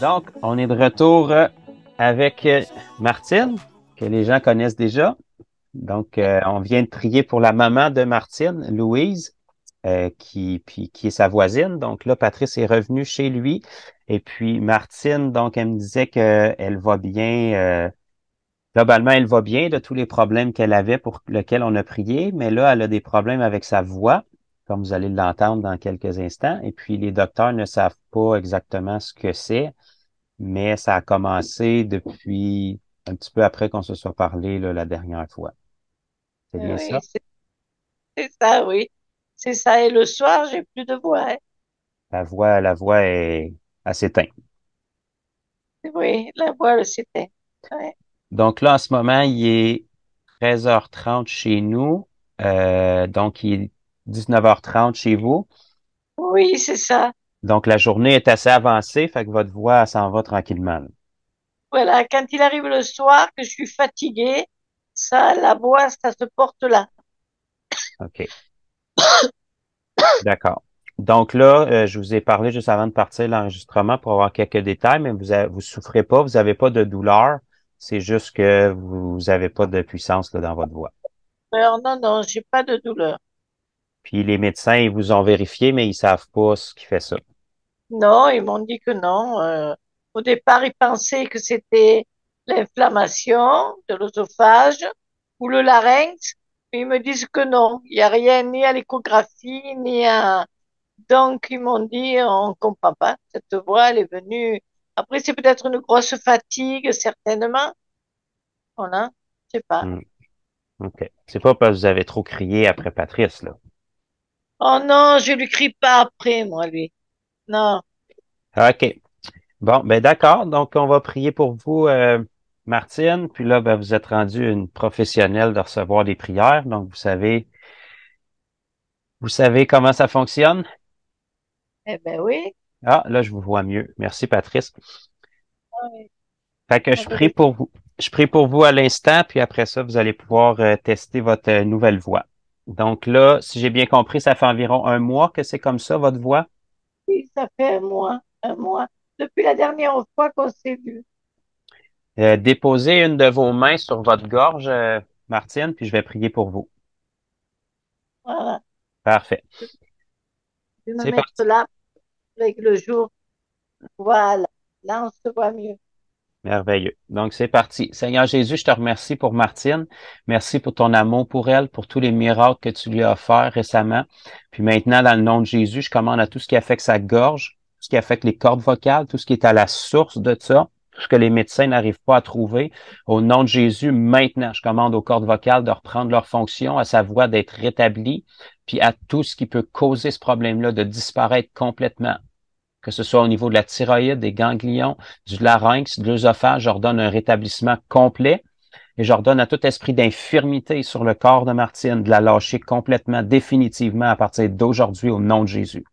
Donc, on est de retour avec Martine, que les gens connaissent déjà. Donc, on vient de prier pour la maman de Martine, Louise, qui est sa voisine. Donc là, Patrice est revenu chez lui. Et puis, Martine, donc, elle me disait qu'elle va bien. Globalement, elle va bien de tous les problèmes qu'elle avait pour lesquels on a prié. Mais là, elle a des problèmes avec sa voix, comme vous allez l'entendre dans quelques instants. Et puis, les docteurs ne savent pas exactement ce que c'est, mais ça a commencé depuis un petit peu après qu'on se soit parlé là, la dernière fois. C'est bien Oui, ça? c'est ça, oui. C'est ça. Et le soir, j'ai plus de voix, hein. La voix est assez teinte. Oui, la voix, le c'était. Ouais. Donc là, en ce moment, il est 13h30 chez nous. Donc, il est 19h30 chez vous. Oui, c'est ça. Donc, la journée est assez avancée, fait que votre voix elle s'en va tranquillement. Là. Voilà, quand il arrive le soir, que je suis fatiguée, ça, la voix, ça se porte là. OK, d'accord. Donc là, je vous ai parlé juste avant de partir l'enregistrement pour avoir quelques détails, mais vous souffrez pas, vous n'avez pas de douleur. C'est juste que vous n'avez pas de puissance là, dans votre voix. Alors, non, non, j'ai pas de douleur. Puis les médecins, ils vous ont vérifié, mais ils savent pas ce qui fait ça. Non, ils m'ont dit que non. Au départ, ils pensaient que c'était l'inflammation de l'œsophage ou le larynx. Mais ils me disent que non. Il n'y a rien ni à l'échographie, ni à... Donc, ils m'ont dit, on comprend pas. Cette voix, elle est venue. Après, c'est peut-être une grosse fatigue, certainement. Voilà. Je sais pas. Hmm, OK. C'est pas parce que vous avez trop crié après Patrice, là. Oh non, je lui crie pas après, moi, lui. Non. OK. Bon, ben d'accord. Donc, on va prier pour vous, Martine. Puis là, ben, vous êtes rendu une professionnelle de recevoir des prières. Donc, vous savez comment ça fonctionne? Eh ben oui. Ah, là, je vous vois mieux. Merci, Patrice. Oui. Fait que je prie pour vous. Je prie pour vous à l'instant, puis après ça, vous allez pouvoir tester votre nouvelle voix. Donc là, si j'ai bien compris, ça fait environ un mois que c'est comme ça, votre voix. Oui, ça fait un mois, un mois. Depuis la dernière fois qu'on s'est vu. Déposez une de vos mains sur votre gorge, Martine, puis je vais prier pour vous. Voilà. Parfait. Je vais me C'est mettre parti. là avec le jour. Voilà. Là, on se voit mieux. Merveilleux. Donc, c'est parti. Seigneur Jésus, je te remercie pour Martine. Merci pour ton amour pour elle, pour tous les miracles que tu lui as offerts récemment. Puis maintenant, dans le nom de Jésus, je commande à tout ce qui affecte sa gorge, tout ce qui affecte les cordes vocales, tout ce qui est à la source de ça, tout ce que les médecins n'arrivent pas à trouver. Au nom de Jésus, maintenant, je commande aux cordes vocales de reprendre leur fonction, à sa voix d'être rétablie, puis à tout ce qui peut causer ce problème-là de disparaître complètement, que ce soit au niveau de la thyroïde, des ganglions, du larynx, de l'œsophage, j'ordonne un rétablissement complet et j'ordonne à tout esprit d'infirmité sur le corps de Martine de la lâcher complètement, définitivement à partir d'aujourd'hui au nom de Jésus.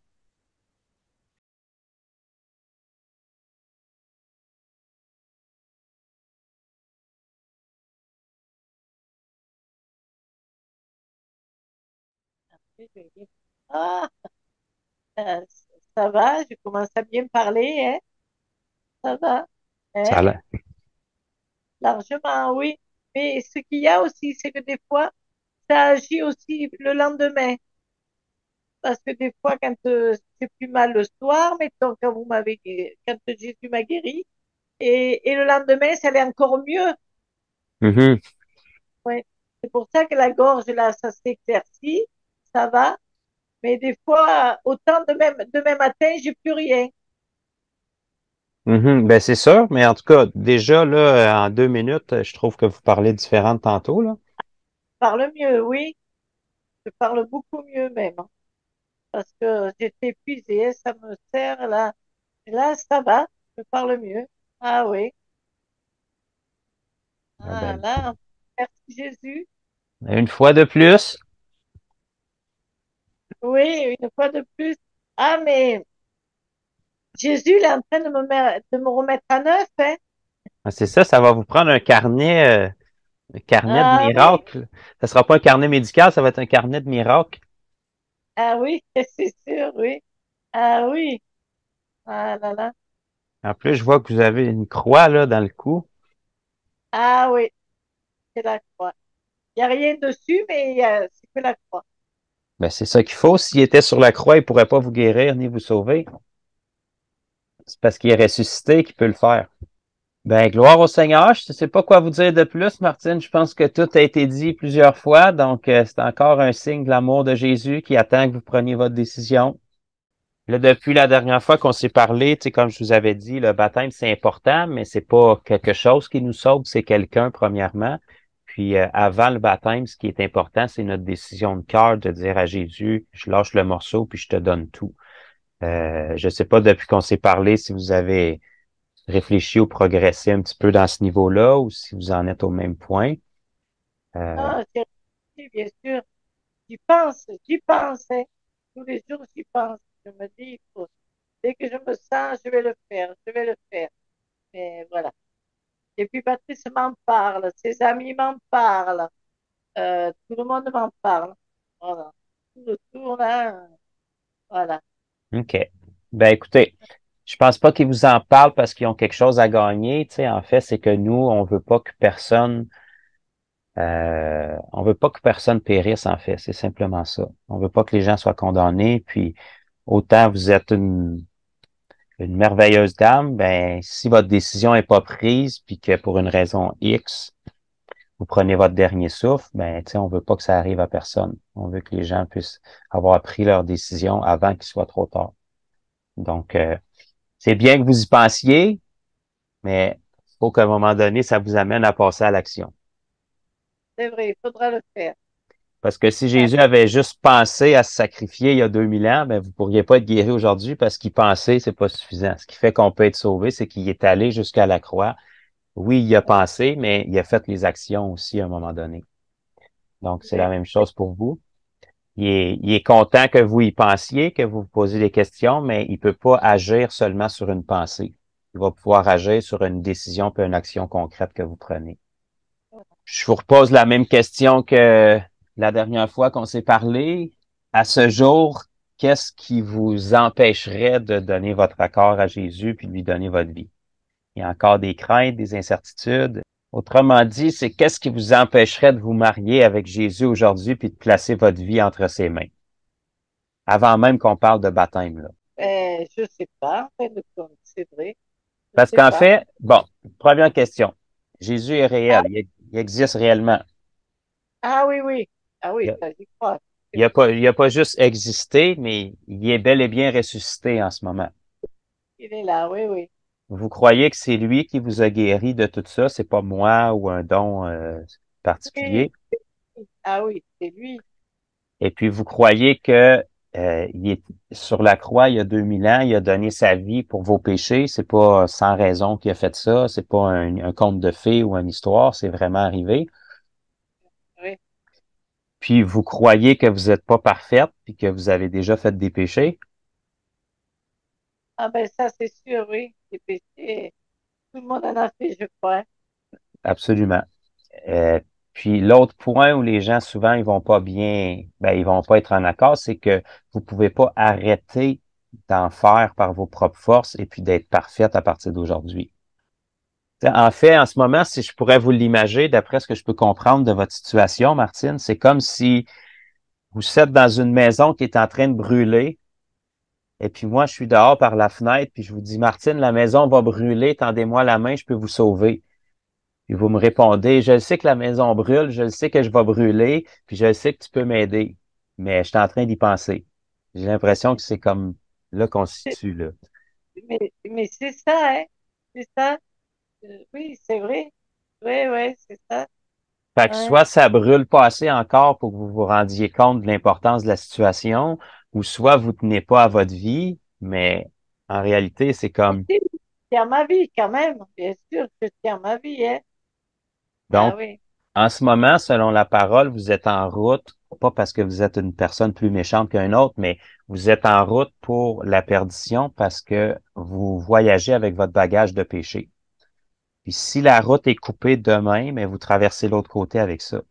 Je vais dire, ah, euh, ça va, je commence à bien parler, hein? Ça va, Ça a hein? l'air. Largement, oui. Mais ce qu'il y a aussi, c'est que des fois, ça agit aussi le lendemain. Parce que des fois, quand c'est plus mal le soir, mettons, quand Jésus m'a guéri, et le lendemain, ça allait encore mieux. Mhm, Ouais. C'est pour ça que la gorge, là, ça s'éclaircit, ça va. Mais des fois, autant demain matin, j'ai plus rien. mhm. Ben, c'est sûr, mais en tout cas, déjà, là, en 2 minutes, je trouve que vous parlez différent de tantôt, là. Je parle mieux, oui. Je parle beaucoup mieux même, hein. Parce que j'étais épuisée, hein, ça me sert là. Et là, ça va. Je parle mieux. Ah oui. Ah Ah ben, là, merci Jésus. une fois de plus. Oui, une fois de plus. Ah, mais Jésus, il est en train de me remettre à neuf, hein. Ah, c'est ça, ça va vous prendre un carnet de Ah oui. miracles. Ça sera pas un carnet médical, ça va être un carnet de miracles. Ah oui, c'est sûr, oui. Ah oui. Ah là là. En plus, je vois que vous avez une croix là dans le cou. Ah oui, c'est la croix. Il n'y a rien dessus, mais c'est que la croix. Ben, c'est ça qu'il faut. S'il était sur la croix, il pourrait pas vous guérir ni vous sauver. C'est parce qu'il est ressuscité qu'il peut le faire. Ben, gloire au Seigneur. Je ne sais pas quoi vous dire de plus, Martine. Je pense que tout a été dit plusieurs fois. Donc, c'est encore un signe de l'amour de Jésus qui attend que vous preniez votre décision. Là, depuis la dernière fois qu'on s'est parlé, tu sais, comme je vous avais dit, le baptême, c'est important, mais c'est pas quelque chose qui nous sauve, c'est quelqu'un, premièrement. Puis, avant le baptême, ce qui est important, c'est notre décision de cœur de dire à Jésus, je lâche le morceau, puis je te donne tout. Je sais pas, depuis qu'on s'est parlé, si vous avez réfléchi ou progressé un petit peu dans ce niveau-là, ou si vous en êtes au même point. Euh, Ah, c'est oui, bien sûr. J'y pense, hein. Tous les jours, j'y pense. Je me dis, dès que je me sens, je vais le faire, je vais le faire. Mais voilà. Et puis Patrice m'en parle, ses amis m'en parlent, tout le monde m'en parle. Voilà. Tout le tour, là, voilà. OK. Ben, écoutez, je pense pas qu'ils vous en parlent parce qu'ils ont quelque chose à gagner. Tu sais, en fait, c'est que nous, on veut pas que personne périsse, en fait. C'est simplement ça. On veut pas que les gens soient condamnés. Puis, autant vous êtes une merveilleuse dame, ben, si votre décision est pas prise, puis que pour une raison X, vous prenez votre dernier souffle, ben, tu sais, on veut pas que ça arrive à personne. On veut que les gens puissent avoir pris leur décision avant qu'il soit trop tard. Donc, c'est bien que vous y pensiez, mais il faut qu'à un moment donné, ça vous amène à passer à l'action. C'est vrai, il faudra le faire. Parce que si Ouais, Jésus avait juste pensé à se sacrifier il y a 2000 ans, ben, vous pourriez pas être guéri aujourd'hui parce qu'il pensait, c'est pas suffisant. Ce qui fait qu'on peut être sauvé, c'est qu'il est allé jusqu'à la croix. Oui, il a pensé, mais il a fait les actions aussi à un moment donné. Donc, c'est la ouais, même chose pour vous. Il est content que vous y pensiez, que vous vous posiez des questions, mais il peut pas agir seulement sur une pensée. Il va pouvoir agir sur une décision puis une action concrète que vous prenez. Je vous repose la même question que la dernière fois qu'on s'est parlé. À ce jour, qu'est-ce qui vous empêcherait de donner votre accord à Jésus puis de lui donner votre vie? Il y a encore des craintes, des incertitudes. Autrement dit, c'est qu'est-ce qui vous empêcherait de vous marier avec Jésus aujourd'hui puis de placer votre vie entre ses mains? Avant même qu'on parle de baptême, là. je sais pas, en fin de compte, c'est vrai, je Parce sais qu'en pas. fait, bon, première question. Jésus est Ah, réel. Il existe réellement. ah oui, oui, ah Il oui, a, ça j'y crois. C'est il a pas juste existé, mais il est bel et bien ressuscité en ce moment. Il est là, oui, oui. Vous croyez que c'est lui qui vous a guéri de tout ça, c'est pas moi ou un don Oui, particulier. ah oui, c'est lui. Et puis vous croyez que il est sur la croix il y a 2000 ans, il a donné sa vie pour vos péchés. C'est pas sans raison qu'il a fait ça. C'est pas un conte de fées ou une histoire. C'est vraiment arrivé. Oui. Puis vous croyez que vous n'êtes pas parfaite, puis que vous avez déjà fait des péchés. Ah ben ça, c'est sûr, oui. Les péchés, tout le monde en a fait, je crois. Absolument. Euh, Puis l'autre point où les gens souvent ils vont pas bien, ben ils vont pas être en accord, c'est que vous pouvez pas arrêter d'en faire par vos propres forces et puis d'être parfaite à partir d'aujourd'hui. En fait, en ce moment, si je pourrais vous l'imager, d'après ce que je peux comprendre de votre situation, Martine, c'est comme si vous êtes dans une maison qui est en train de brûler, et puis moi, je suis dehors par la fenêtre, puis je vous dis, Martine, la maison va brûler, tendez-moi la main, je peux vous sauver. Puis vous me répondez, je sais que la maison brûle, je sais que je vais brûler, puis je sais que tu peux m'aider, mais je suis en train d'y penser. J'ai l'impression que c'est comme là qu'on se C'est- situe, là. Mais c'est ça, hein. C'est ça. Oui, c'est vrai. Oui, oui, c'est ça. Fait que Ouais. soit ça brûle pas assez encore pour que vous vous rendiez compte de l'importance de la situation, ou soit vous tenez pas à votre vie, mais en réalité, c'est Ah, comme, si, je tiens ma vie quand même. Bien sûr, je tiens ma vie, hein. Ah donc, oui. en ce moment, selon la parole, vous êtes en route, pas parce que vous êtes une personne plus méchante qu'un autre, mais vous êtes en route pour la perdition parce que vous voyagez avec votre bagage de péché. Puis si la route est coupée demain, mais vous traversez l'autre côté avec ça.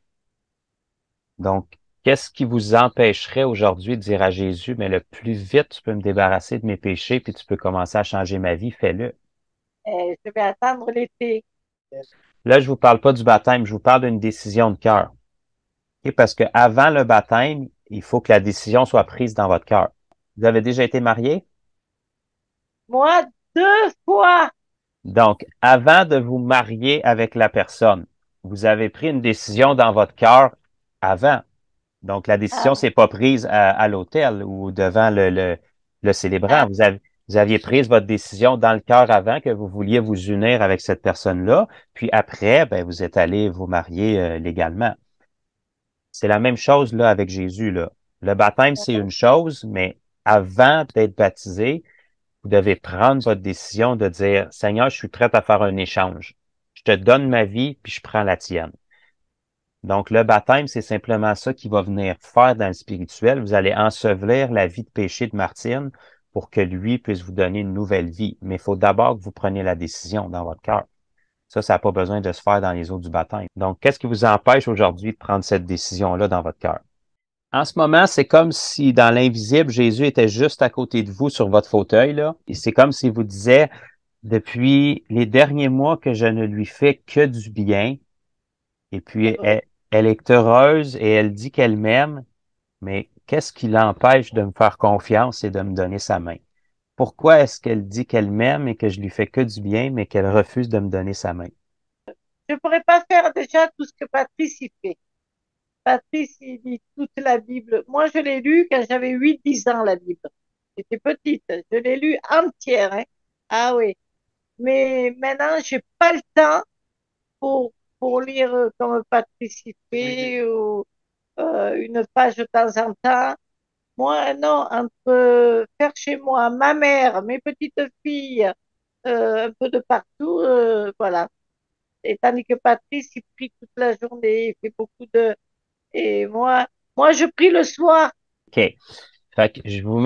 Donc, qu'est-ce qui vous empêcherait aujourd'hui de dire à Jésus, mais le plus vite tu peux me débarrasser de mes péchés, puis tu peux commencer à changer ma vie, fais-le. Je vais attendre l'été. Là, je vous parle pas du baptême, je vous parle d'une décision de cœur. OK? Parce que avant le baptême, il faut que la décision soit prise dans votre cœur. Vous avez déjà été marié? Moi, 2 fois. Donc, avant de vous marier avec la personne, vous avez pris une décision dans votre cœur avant. Donc, la décision Ah, s'est pas prise à l'hôtel ou devant le célébrant. ah, Vous aviez pris votre décision dans le cœur avant que vous vouliez vous unir avec cette personne-là. Puis après, ben, vous êtes allé vous marier légalement. C'est la même chose là avec Jésus, là. Le baptême, c'est une chose, mais avant d'être baptisé, vous devez prendre votre décision de dire, Seigneur, je suis prêt à faire un échange. Je te donne ma vie, puis je prends la tienne. Donc, le baptême, c'est simplement ça qui va venir faire dans le spirituel. Vous allez ensevelir la vie de péché de Martine pour que lui puisse vous donner une nouvelle vie. Mais il faut d'abord que vous preniez la décision dans votre cœur. Ça n'a pas besoin de se faire dans les eaux du baptême. Donc, qu'est-ce qui vous empêche aujourd'hui de prendre cette décision-là dans votre cœur? En ce moment, c'est comme si dans l'invisible, Jésus était juste à côté de vous sur votre fauteuil, là. Et c'est comme s'il vous disait, depuis les derniers mois que je ne lui fais que du bien, et c'est puis vrai. elle est heureuse et elle dit qu'elle m'aime, mais qu'est-ce qui l'empêche de me faire confiance et de me donner sa main? Pourquoi est-ce qu'elle dit qu'elle m'aime et que je lui fais que du bien, mais qu'elle refuse de me donner sa main? Je ne pourrais pas faire déjà tout ce que Patrice y fait. Patrice, il lit toute la Bible. Moi, je l'ai lu quand j'avais 8, 10 ans, la Bible. J'étais petite. Je l'ai lu entière, hein. Ah oui. Mais maintenant, j'ai pas le temps pour, pour lire comme Patrice y fait ou une page de temps en temps. Moi, non, entre faire chez moi ma mère, mes petites filles, un peu de partout, voilà. Et tandis que Patrice, il prie toute la journée, il fait beaucoup de... Et moi, je prie le soir. OK. Fait que je vous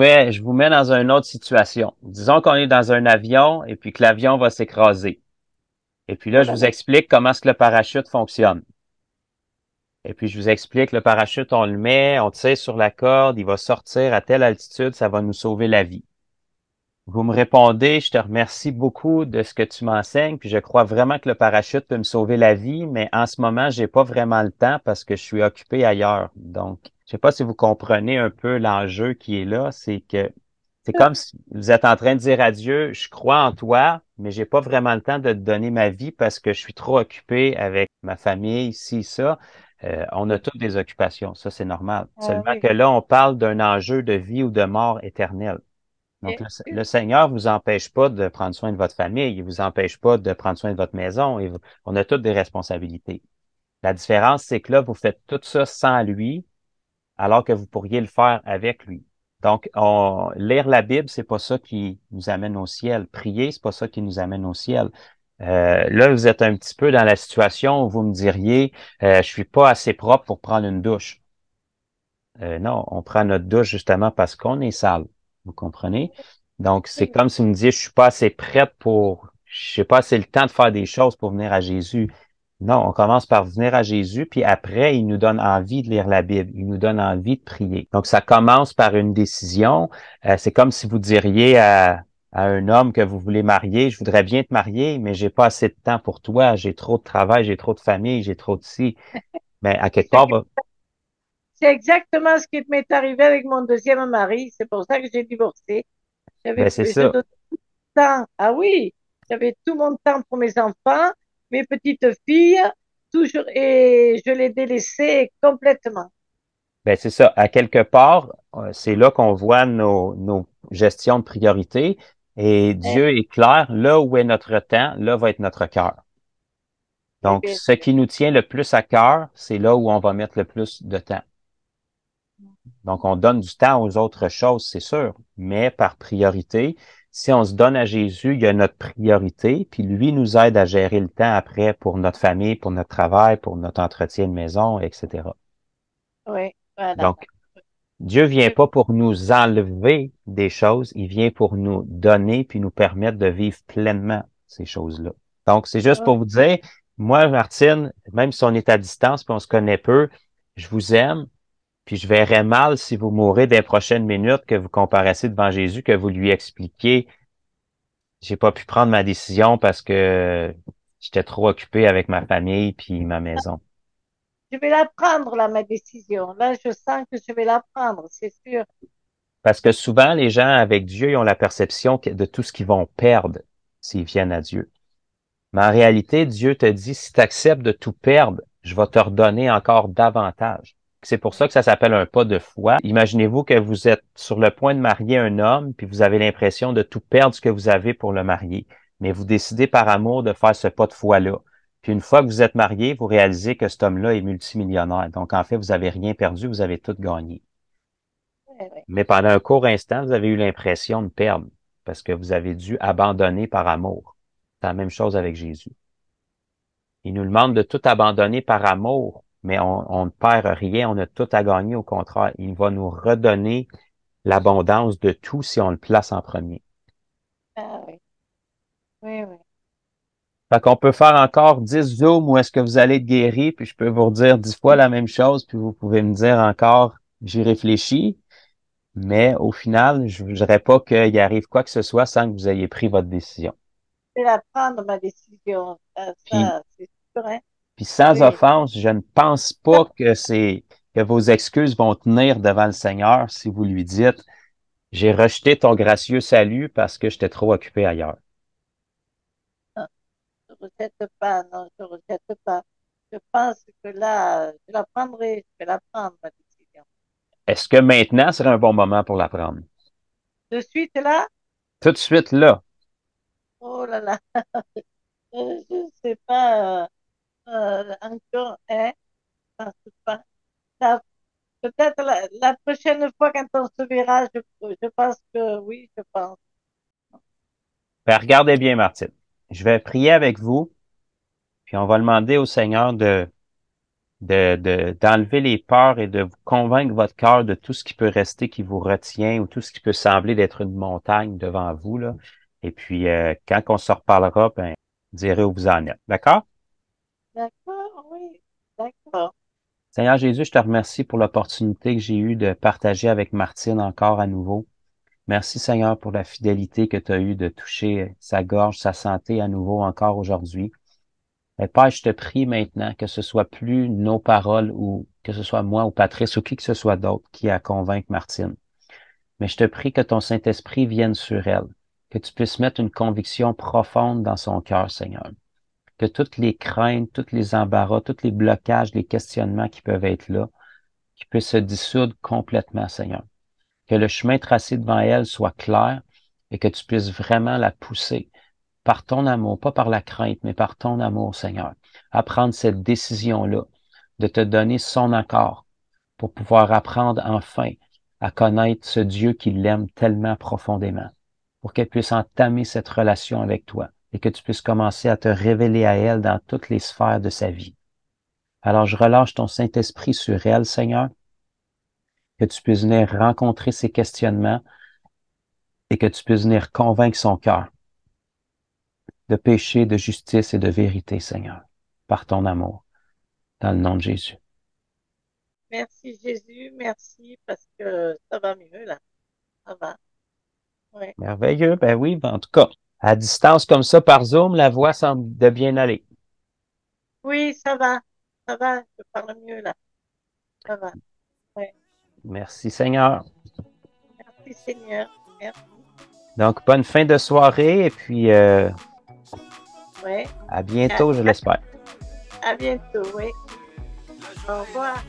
mets dans une autre situation. Disons qu'on est dans un avion et puis que l'avion va s'écraser. Et puis là, Oh je là vous là. explique comment est-ce que le parachute fonctionne. Et puis, je vous explique, le parachute, on le met, on tire sur la corde, il va sortir à telle altitude, ça va nous sauver la vie. Vous me répondez, je te remercie beaucoup de ce que tu m'enseignes, puis je crois vraiment que le parachute peut me sauver la vie, mais en ce moment, j'ai pas vraiment le temps parce que je suis occupé ailleurs. Donc, je sais pas si vous comprenez un peu l'enjeu qui est là, c'est que c'est comme si vous êtes en train de dire à Dieu, je crois en toi, mais j'ai pas vraiment le temps de te donner ma vie parce que je suis trop occupé avec ma famille, ci, ça. On a toutes des occupations, ça c'est normal. Ah Seulement oui. que là, on parle d'un enjeu de vie ou de mort éternelle. Donc, Bien sûr. le Seigneur vous empêche pas de prendre soin de votre famille, il vous empêche pas de prendre soin de votre maison. On a toutes des responsabilités. La différence, c'est que là, vous faites tout ça sans lui, alors que vous pourriez le faire avec lui. Donc, lire la Bible, c'est pas ça qui nous amène au ciel. Prier, c'est pas ça qui nous amène au ciel. Là, vous êtes un petit peu dans la situation où vous me diriez, je suis pas assez propre pour prendre une douche. Non, on prend notre douche justement parce qu'on est sale. Vous comprenez? Donc, c'est comme si vous me disiez, je suis pas assez prête pour, je n'ai pas assez le temps de faire des choses pour venir à Jésus. Non, on commence par venir à Jésus, puis après, il nous donne envie de lire la Bible, il nous donne envie de prier. Donc, ça commence par une décision. C'est comme si vous diriez à un homme que vous voulez marier, je voudrais bien te marier, mais j'ai pas assez de temps pour toi, j'ai trop de travail, j'ai trop de famille, j'ai trop de ci. Mais à quelque C'est part, c'est exactement ce qui m'est arrivé avec mon deuxième mari. C'est pour ça que j'ai divorcé. ben c'est Je ça. donnais tout le temps. Ah oui, j'avais tout mon temps pour mes enfants, mes petites filles, toujours, et je les délaissais complètement. Ben, c'est ça. À quelque part, c'est là qu'on voit nos gestions de priorité. Et Eh, Dieu est clair, là où est notre temps, là va être notre cœur. eh Donc, bien ce sûr. qui nous tient le plus à cœur, c'est là où on va mettre le plus de temps. Donc, on donne du temps aux autres choses, c'est sûr, mais par priorité, si on se donne à Jésus, il y a notre priorité, puis lui nous aide à gérer le temps après pour notre famille, pour notre travail, pour notre entretien de maison, etc. Oui, voilà. Donc, Dieu vient pas pour nous enlever des choses, il vient pour nous donner puis nous permettre de vivre pleinement ces choses-là. Donc, c'est juste pour vous dire, moi, Martine, même si on est à distance puis on se connaît peu, je vous aime, puis je verrais mal si vous mourrez des prochaines minutes que vous comparaissez devant Jésus, que vous lui expliquiez, j'ai pas pu prendre ma décision parce que j'étais trop occupé avec ma famille puis ma maison. Je vais la prendre, là, ma décision. Là, je sens que je vais la prendre, c'est sûr. Parce que souvent, les gens avec Dieu, ils ont la perception de tout ce qu'ils vont perdre s'ils viennent à Dieu. Mais en réalité, Dieu te dit, si tu acceptes de tout perdre, je vais te redonner encore davantage. C'est pour ça que ça s'appelle un pas de foi. Imaginez-vous que vous êtes sur le point de marier un homme, puis vous avez l'impression de tout perdre ce que vous avez pour le marier. Mais vous décidez par amour de faire ce pas de foi-là. Puis une fois que vous êtes marié, vous réalisez que cet homme-là est multimillionnaire. Donc en fait, vous avez rien perdu, vous avez tout gagné. Ouais, ouais. Mais pendant un court instant, vous avez eu l'impression de perdre parce que vous avez dû abandonner par amour. C'est la même chose avec Jésus. Il nous demande de tout abandonner par amour, mais on ne perd rien, on a tout à gagner, au contraire. Il va nous redonner l'abondance de tout si on le place en premier. Ah oui, oui, oui. Fait qu'on peut faire encore 10 zooms où est-ce que vous allez être guéri, puis je peux vous redire 10 fois la même chose, puis vous pouvez me dire encore, j'y réfléchis, mais au final, je ne voudrais pas qu'il arrive quoi que ce soit sans que vous ayez pris votre décision. Je vais la prendre, ma décision. Puis, C'est sûr, hein? puis sans Oui. offense, je ne pense pas que vos excuses vont tenir devant le Seigneur si vous lui dites, j'ai rejeté ton gracieux salut parce que j'étais trop occupé ailleurs. Non, je ne rejette pas, non, je ne rejette pas. Je pense que là, je la prendrai, je vais la prendre, ma décision. Est-ce que maintenant serait un bon moment pour la prendre? De suite, là, Tout de suite là. oh là là, je ne sais pas encore, hein, je pense pas. Ça, peut-être la prochaine fois quand on se verra, je pense que oui, je pense. Ben, regardez bien, Martine. Je vais prier avec vous, puis on va demander au Seigneur d'enlever les peurs et de vous convaincre votre cœur de tout ce qui peut rester qui vous retient ou tout ce qui peut sembler d'être une montagne devant vous, là. Et puis, quand on se reparlera, ben, vous direz où vous en êtes. D'accord? D'accord, oui, d'accord. Seigneur Jésus, je te remercie pour l'opportunité que j'ai eue de partager avec Martine encore à nouveau. Merci Seigneur pour la fidélité que tu as eue de toucher sa gorge, sa santé à nouveau encore aujourd'hui. Et Père, je te prie maintenant que ce soit plus nos paroles ou que ce soit moi ou Patrice ou qui que ce soit d'autre qui a convaincre Martine. Mais je te prie que ton Saint-Esprit vienne sur elle, que tu puisses mettre une conviction profonde dans son cœur, Seigneur. Que toutes les craintes, tous les embarras, tous les blocages, les questionnements qui peuvent être là, qui puissent se dissoudre complètement, Seigneur. Que le chemin tracé devant elle soit clair et que tu puisses vraiment la pousser par ton amour, pas par la crainte, mais par ton amour, Seigneur, à prendre cette décision-là, de te donner son accord pour pouvoir apprendre enfin à connaître ce Dieu qui l'aime tellement profondément, pour qu'elle puisse entamer cette relation avec toi et que tu puisses commencer à te révéler à elle dans toutes les sphères de sa vie. Alors je relâche ton Saint-Esprit sur elle, Seigneur, que tu puisses venir rencontrer ses questionnements et que tu puisses venir convaincre son cœur de péché, de justice et de vérité, Seigneur, par ton amour, dans le nom de Jésus. Merci Jésus, merci parce que ça va mieux là, ça va. Oui, Merveilleux, ben oui, en tout cas, à distance comme ça par Zoom, la voix semble de bien aller. oui, ça va, je parle mieux là, ça va. Oui, Merci Seigneur. merci Seigneur, merci. Donc, bonne fin de soirée et puis Oui, à à, bientôt, je l'espère. à bientôt, oui. Au revoir.